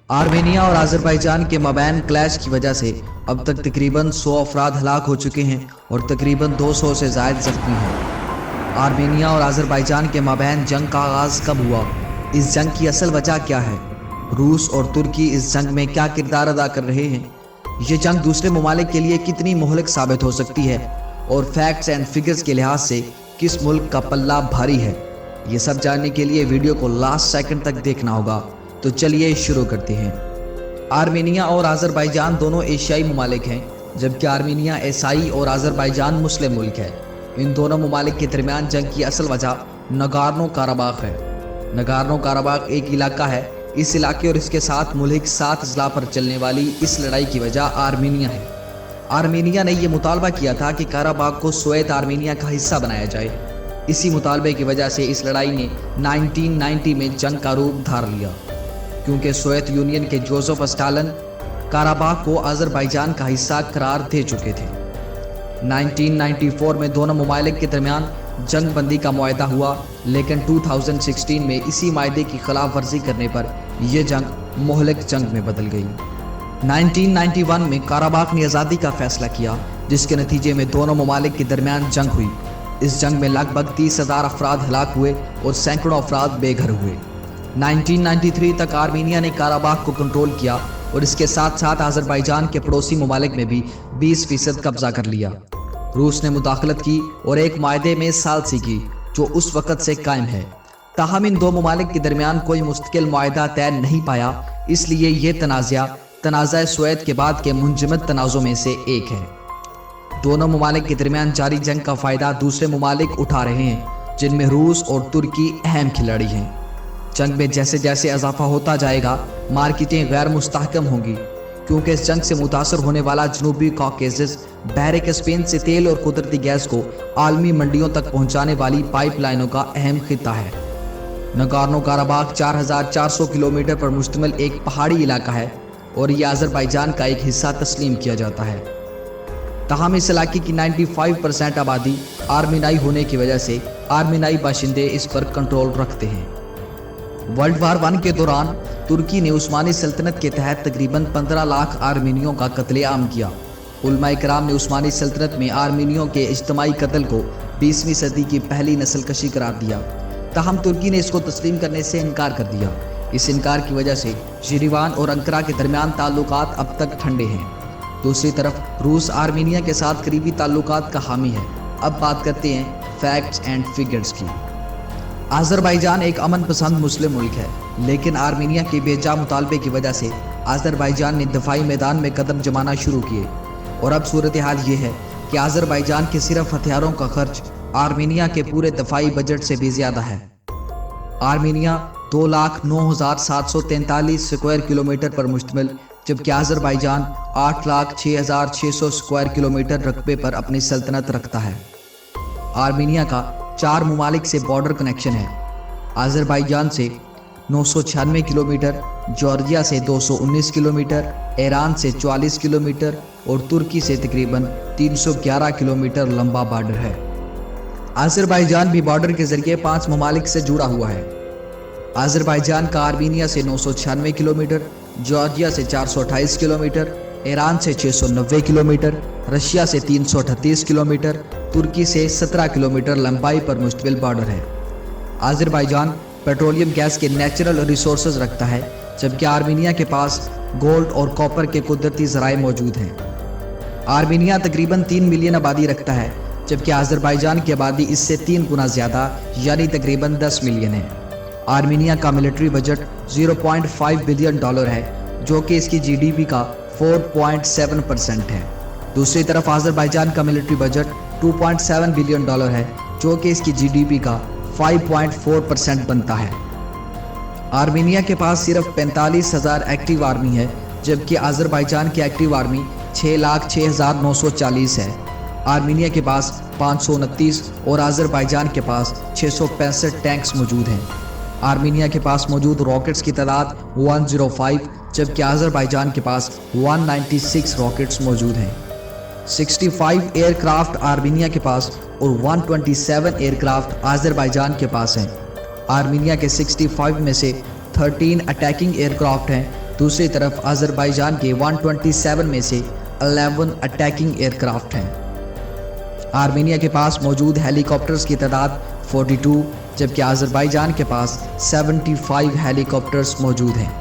Armenia और Azerbaijan के मबैन clash की वजह से अब तक तकरीबन 100 अफराद हलाक हो चुके हैं और तकरीबन 200 से ज़ायद ज़ख्मी हैं। आर्मेनिया और आज़रबाईजान के मबैन जंग का आगाज़ कब हुआ? इस जंग की असल वजह क्या है? रूस और तुर्की इस जंग में क्या किरदार अदा कर रहे हैं? ये जंग दूसरे ममालिक के लिए कितनी मुहलिक साबित हो सकती है और फैक्ट्स एंड फिगर्स के लिहाज से किस मुल्क का पल्ला भारी है? ये सब जानने के लिए वीडियो को लास्ट सेकंड तक देखना होगा। तो चलिए शुरू करते हैं। आर्मेनिया और आज़रबाईजान दोनों एशियाई ममालिक हैं, जबकि आर्मेनिया ईसाई और आज़रबाईजान मुस्लिम मुल्क है। इन दोनों ममालिक के दरमियान जंग की असल वजह नगार्नो काराबाख है। नगार्नो काराबाख एक इलाका है। इस इलाके और इसके साथ मुल्क 7 अजला पर चलने वाली इस लड़ाई की वजह आर्मेनिया है। आर्मेनिया ने यह मुतालबा किया था कि काराबाख को सोवियत आर्मेनिया का हिस्सा बनाया जाए। इसी मुतालबे की वजह से इस लड़ाई ने 1990 में जंग का रूप धार लिया, क्योंकि सोवियत यूनियन के जोसेफ स्टालिन काराबाख को आज़रबाईजान का हिस्सा करार दे चुके थे। 1994 में दोनों ममालिक के दरमियान जंग बंदी का मुआहदा हुआ, लेकिन 2016 में इसी मुआहदे की खिलाफ वर्जी करने पर यह जंग मुहलिक जंग में बदल गई। 1991 में काराबाख ने आज़ादी का फैसला किया, जिसके नतीजे में दोनों ममालिक के दरमियान जंग हुई। इस जंग में लगभग 30,000 अफराद हलाक हुए और सैकड़ों अफराद बेघर हुए। 1993 तक आर्मेनिया ने काराबाख को कंट्रोल किया और इसके साथ साथ आज़रबाईजान के पड़ोसी ममालिक में भी 20% कब्जा कर लिया। रूस ने मुदाखलत की और एक मुआहदे में सालसी की, जो उस वक़्त से कायम है। ताहम इन दो ममालिक के दरमियान कोई मुस्तकिल मुआहदा तय नहीं पाया, इसलिए यह तनाज़ा सोवियत के बाद के मुंजमद तनाज़ों में से एक है। दोनों ममालिक के दरमियान जारी जंग का फ़ायदा दूसरे ममालिक उठा रहे हैं, जिनमें रूस और तुर्की अहम खिलाड़ी हैं। जंग में जैसे जैसे इजाफा होता जाएगा, मार्केटें गैर मुस्तहकम होंगी, क्योंकि इस जंग से मुतासर होने वाला जनूबी कॉकेसस बहरे कैस्पियन से तेल और कुदरती गैस को आलमी मंडियों तक पहुंचाने वाली पाइपलाइनों का अहम खित्ता है। नगार्नो काराबाख 4400 किलोमीटर पर मुश्तमिल एक पहाड़ी इलाका है और यह आज़रबाईजान का एक हिस्सा तस्लीम किया जाता है। ताहम इस इलाके की 95% आबादी आर्मेनियाई होने की वजह से आर्मेनियाई बाशिंदे इस पर कंट्रोल रखते हैं। वर्ल्ड वार 1 के दौरान तुर्की ने उस्मानी सल्तनत के तहत तकरीबन 15 लाख आर्मेनियों का कत्लेआम किया। उलमा इकराम ने उस्मानी सल्तनत में आर्मेनियों के इज्तमाई कत्ल को 20वीं सदी की पहली नस्लकशी करार दिया। ताहम तुर्की ने इसको तस्लीम करने से इनकार कर दिया। इस इनकार की वजह से येरेवान और अंकारा के दरमियान ताल्लुकात अब तक ठंडे हैं। दूसरी तरफ रूस आर्मेनिया के साथ करीबी ताल्लुकात का हामी है। अब बात करते हैं फैक्ट्स एंड फिगर्स की। आज़रबाईजान एक अमन पसंद मुस्लिम मुल्क है, लेकिन आर्मेनिया के बेजा मुतालबे की वजह से आज़रबाईजान ने दफाई मैदान में कदम जमाना शुरू किए और अब सूरत हाल ये है कि आज़रबाईजान के सिर्फ हथियारों का खर्च आर्मेनिया के पूरे दफाई बजट से भी ज़्यादा है। आर्मेनिया 2,09,743 स्क्वायर किलोमीटर पर मुश्तमिल, जबकि आज़रबाईजान 8,06,600 स्क्वायर किलोमीटर रकबे पर अपनी सल्तनत रखता है। आर्मेनिया का 4 ममालिक से बॉर्डर कनेक्शन है। आज़रबाईजान से 996 किलोमीटर, जॉर्जिया से 219 किलोमीटर, ईरान से 44 किलोमीटर और तुर्की से तकरीबन 311 किलोमीटर लंबा बॉर्डर है। आज़रबाईजान भी बॉर्डर के ज़रिए 5 ममालिक से जुड़ा हुआ है। आज़रबाईजान का आर्मेनिया से 996 किलोमीटर, जॉर्जिया से 428 किलोमीटर, ईरान से 690 किलोमीटर, रशिया से 338 किलोमीटर, तुर्की से 17 किलोमीटर लंबाई पर मुश्तमिल बॉर्डर है। आज़रबाईजान पेट्रोलियम गैस के नेचुरल रिसोर्सेज रखता है, जबकि आर्मेनिया के पास गोल्ड और कॉपर के कुदरती ज़राए मौजूद हैं। आर्मेनिया तकरीबन 3 मिलियन आबादी रखता है, जबकि आज़रबाईजान की आबादी इससे 3 गुना ज़्यादा यानी तकरीबन 10 मिलियन है। आर्मेनिया का मिलिट्री बजट $0.5 बिलियन है, जो कि इसकी GDP का 4.7% है। दूसरी तरफ आज़रबाईजान का मिलिट्री बजट $2.7 बिलियन है, जो कि इसकी GDP का 5.4% बनता है। आर्मेनिया के पास सिर्फ 45,000 एक्टिव आर्मी है, जबकि आज़रबाईजान की एक्टिव आर्मी 6,06,940 है। आर्मेनिया के पास 529 और आज़रबाईजान के पास 665 टैंक्स मौजूद हैं। आर्मेनिया के पास मौजूद रॉकेट्स की तादाद 105, जबकि आज़रबाईजान के पास 196 रॉकेट्स मौजूद हैं। 65 एयरक्राफ्ट आर्मेनिया के पास और 127 एयरक्राफ्ट आज़रबाईजान के पास हैं। आर्मेनिया के 65 में से 13 अटैकिंग एयरक्राफ्ट हैं, दूसरी तरफ आज़रबाईजान के 127 में से 11 अटैकिंग एयरक्राफ्ट हैं। आर्मेनिया के पास मौजूद हेलीकॉप्टर्स की तादाद 42, जबकि आज़रबाईजान के पास 75 हेलीकॉप्टर्स मौजूद हैं।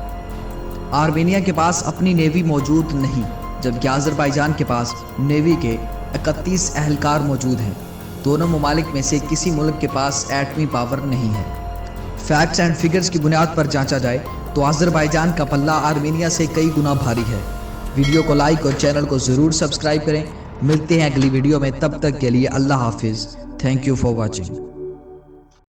आर्मेनिया के पास अपनी नेवी मौजूद नहीं, जबकि आज़रबाईजान के पास नेवी के 31 एहलकार मौजूद हैं। दोनों ममालिक में से किसी मुल्क के पास एटमी पावर नहीं है। फैक्ट्स एंड फिगर्स की बुनियाद पर जांचा जाए तो आज़रबाईजान का पल्ला आर्मेनिया से कई गुना भारी है। वीडियो को लाइक और चैनल को ज़रूर सब्सक्राइब करें। मिलते हैं अगली वीडियो में, तब तक के लिए अल्लाह हाफिज़। Thank you for watching.